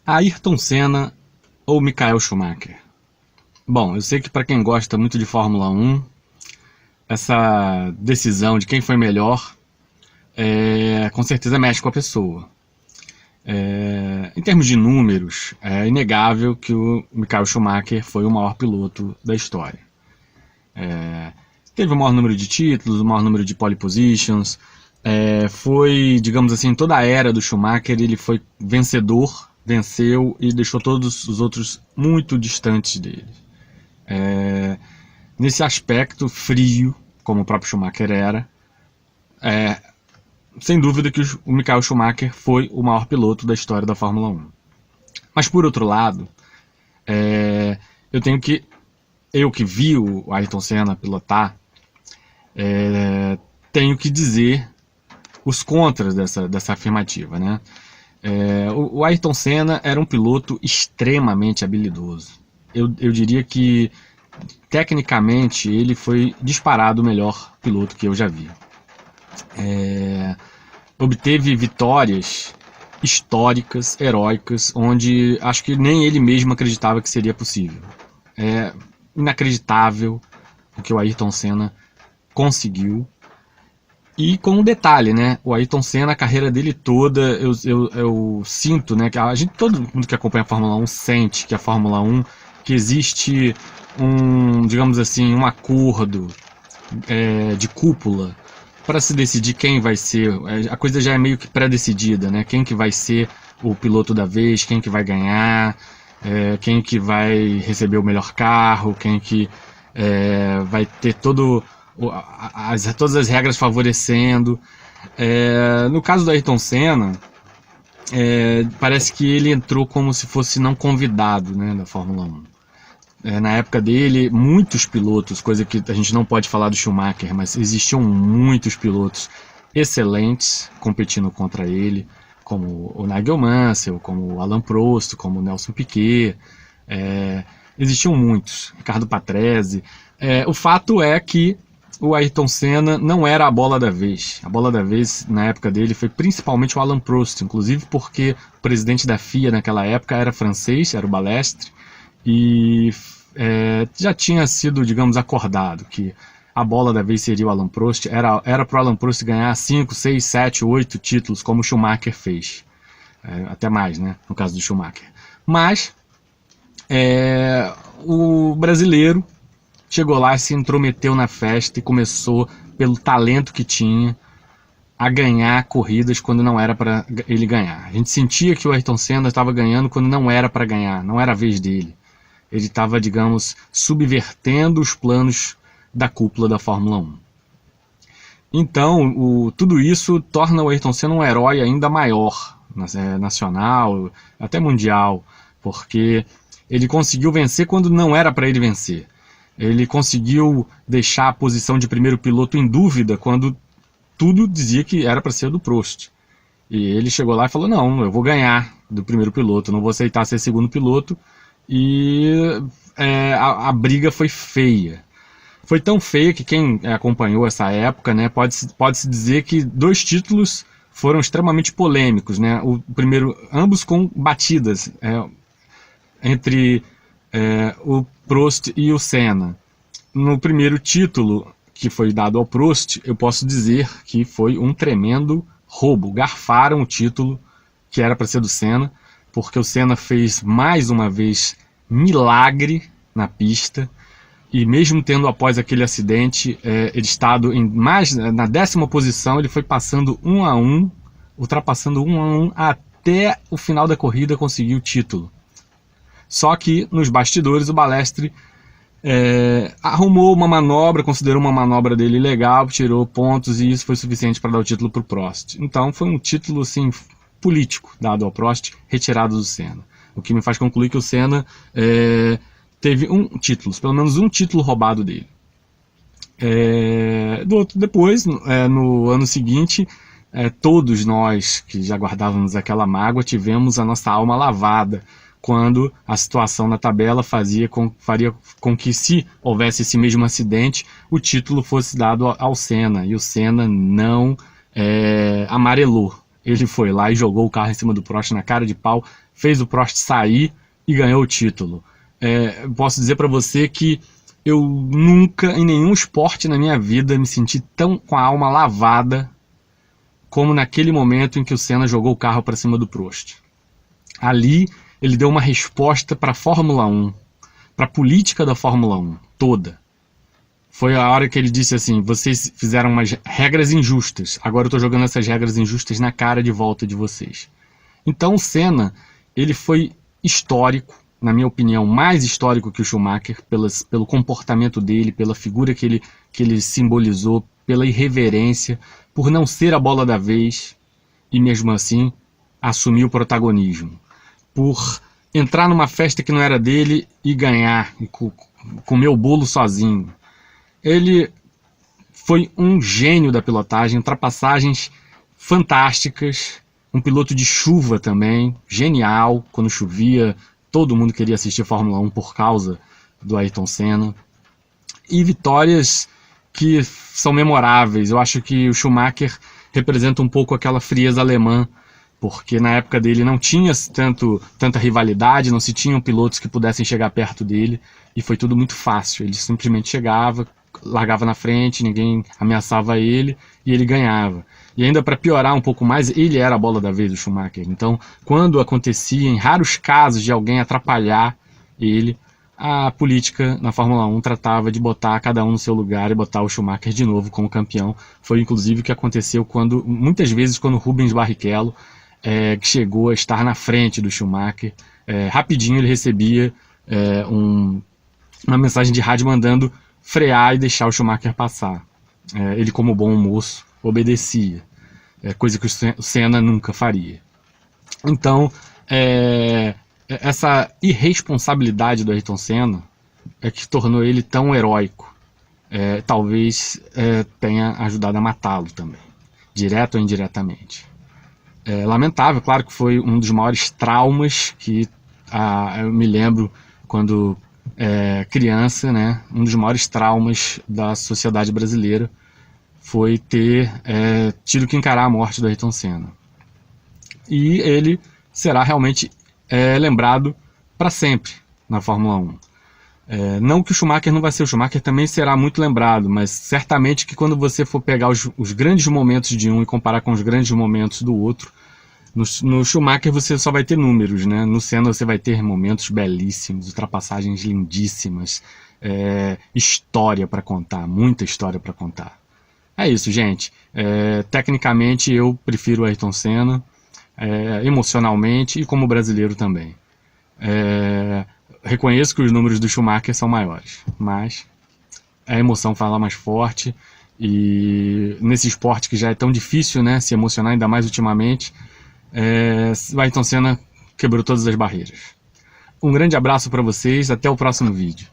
Ayrton Senna ou Michael Schumacher? Bom, eu sei que para quem gosta muito de Fórmula 1, essa decisão de quem foi melhor com certeza mexe com a pessoa. Em termos de números, é inegável que o Michael Schumacher foi o maior piloto da história. Teve o maior número de títulos, o maior número de pole positions, foi, digamos assim, toda a era do Schumacher ele foi vencedor, venceu e deixou todos os outros muito distantes dele. Nesse aspecto frio, como o próprio Schumacher era, sem dúvida que o Michael Schumacher foi o maior piloto da história da Fórmula 1. Mas por outro lado, eu que vi o Ayrton Senna pilotar, tenho que dizer os contras dessa afirmativa, né? O Ayrton Senna era um piloto extremamente habilidoso. Eu diria que, tecnicamente, ele foi disparado o melhor piloto que eu já vi. Obteve vitórias históricas, heróicas, onde acho que nem ele mesmo acreditava que seria possível. É inacreditável o que o Ayrton Senna conseguiu. E com um detalhe, né? O Ayrton Senna, a carreira dele toda, eu sinto, né? Que todo mundo que acompanha a Fórmula 1 sente que a Fórmula 1, que existe digamos assim, um acordo de cúpula para se decidir quem vai ser. A coisa já é meio que pré-decidida, né? Quem que vai ser o piloto da vez, quem que vai ganhar, quem que vai receber o melhor carro, quem que vai ter todas as regras favorecendo. No caso do Ayrton Senna, parece que ele entrou como se fosse não convidado, né, da Fórmula 1. Na época dele, muitos pilotos, coisa que a gente não pode falar do Schumacher, mas existiam muitos pilotos excelentes competindo contra ele, como o Nigel Mansell, como o Alain Prost, como o Nelson Piquet. Existiam muitos, Ricardo Patrese. O fato é que o Ayrton Senna não era a bola da vez. A bola da vez, na época dele, foi principalmente o Alain Prost, inclusive porque o presidente da FIA naquela época era francês, era o Balestre, e já tinha sido, digamos, acordado que a bola da vez seria o Alain Prost. Era para o Alain Prost ganhar 5, 6, 7, 8 títulos, como o Schumacher fez. Até mais, né, no caso do Schumacher. Mas o brasileiro chegou lá, se intrometeu na festa e começou, pelo talento que tinha, a ganhar corridas quando não era para ele ganhar. A gente sentia que o Ayrton Senna estava ganhando quando não era para ganhar, não era a vez dele. Ele estava, digamos, subvertendo os planos da cúpula da Fórmula 1. Então, tudo isso torna o Ayrton Senna um herói ainda maior, nacional, até mundial, porque ele conseguiu vencer quando não era para ele vencer. Ele conseguiu deixar a posição de primeiro piloto em dúvida quando tudo dizia que era para ser do Prost. E ele chegou lá e falou, não, eu vou ganhar do primeiro piloto, não vou aceitar ser segundo piloto. E a briga foi feia. Foi tão feia que quem acompanhou essa época, né, pode-se dizer que 2 títulos foram extremamente polêmicos, né? O primeiro, ambos com batidas entre o Prost e o Senna. No primeiro título que foi dado ao Prost, eu posso dizer que foi um tremendo roubo. Garfaram o título que era para ser do Senna, porque o Senna fez mais uma vez milagre na pista, e mesmo tendo após aquele acidente ele estado na 10ª posição, ele foi passando 1 a 1, ultrapassando 1 a 1 até o final da corrida conseguir o título. Só que nos bastidores o Balestre arrumou uma manobra, considerou uma manobra dele legal, tirou pontos, e isso foi suficiente para dar o título para o Prost. Então foi um título assim, político dado ao Prost, retirado do Senna. O que me faz concluir que o Senna teve pelo menos um título roubado dele. Depois, no ano seguinte, todos nós que já guardávamos aquela mágoa tivemos a nossa alma lavada quando a situação na tabela faria com que, se houvesse esse mesmo acidente, o título fosse dado ao Senna, e o Senna não amarelou. Ele foi lá e jogou o carro em cima do Prost na cara de pau, fez o Prost sair e ganhou o título. Posso dizer para você que eu nunca, em nenhum esporte na minha vida, me senti tão com a alma lavada como naquele momento em que o Senna jogou o carro para cima do Prost. Ali, ele deu uma resposta para a Fórmula 1, para a política da Fórmula 1 toda. Foi a hora que ele disse assim: vocês fizeram umas regras injustas, agora eu estou jogando essas regras injustas na cara de volta de vocês. Então o Senna, ele foi histórico, na minha opinião, mais histórico que o Schumacher, pelo comportamento dele, pela figura que ele simbolizou, pela irreverência, por não ser a bola da vez e mesmo assim assumir o protagonismo, por entrar numa festa que não era dele e ganhar, e comer o bolo sozinho. Ele foi um gênio da pilotagem, ultrapassagens fantásticas, um piloto de chuva também, genial. Quando chovia, todo mundo queria assistir Fórmula 1 por causa do Ayrton Senna. E vitórias que são memoráveis. Eu acho que o Schumacher representa um pouco aquela frieza alemã, porque na época dele não tinha tanta rivalidade, não se tinham pilotos que pudessem chegar perto dele, e foi tudo muito fácil. Ele simplesmente chegava, largava na frente, ninguém ameaçava ele e ele ganhava. E ainda para piorar um pouco mais, ele era a bola da vez do Schumacher. Então, quando acontecia, em raros casos, de alguém atrapalhar ele, a política na Fórmula 1 tratava de botar cada um no seu lugar e botar o Schumacher de novo como campeão. Foi inclusive o que aconteceu muitas vezes quando Rubens Barrichello que chegou a estar na frente do Schumacher. Rapidinho ele recebia uma mensagem de rádio mandando frear e deixar o Schumacher passar. Ele, como bom moço, obedecia, coisa que o Senna nunca faria. Então, essa irresponsabilidade do Ayrton Senna é que tornou ele tão heróico. Talvez tenha ajudado a matá-lo também, direto ou indiretamente. Lamentável, claro que foi um dos maiores traumas que eu me lembro quando criança, né? Um dos maiores traumas da sociedade brasileira foi ter tido que encarar a morte do Ayrton Senna. E ele será realmente lembrado para sempre na Fórmula 1. Não que o Schumacher não vai ser, o Schumacher também será muito lembrado, mas certamente que quando você for pegar os grandes momentos de um e comparar com os grandes momentos do outro, no Schumacher você só vai ter números, né? No Senna você vai ter momentos belíssimos, ultrapassagens lindíssimas, história para contar, muita história para contar. É isso, gente. Tecnicamente eu prefiro o Ayrton Senna, emocionalmente e como brasileiro também. Reconheço que os números do Schumacher são maiores, mas a emoção fala mais forte, e nesse esporte que já é tão difícil, né, se emocionar, ainda mais ultimamente, o Ayrton Senna quebrou todas as barreiras. Um grande abraço para vocês, até o próximo vídeo.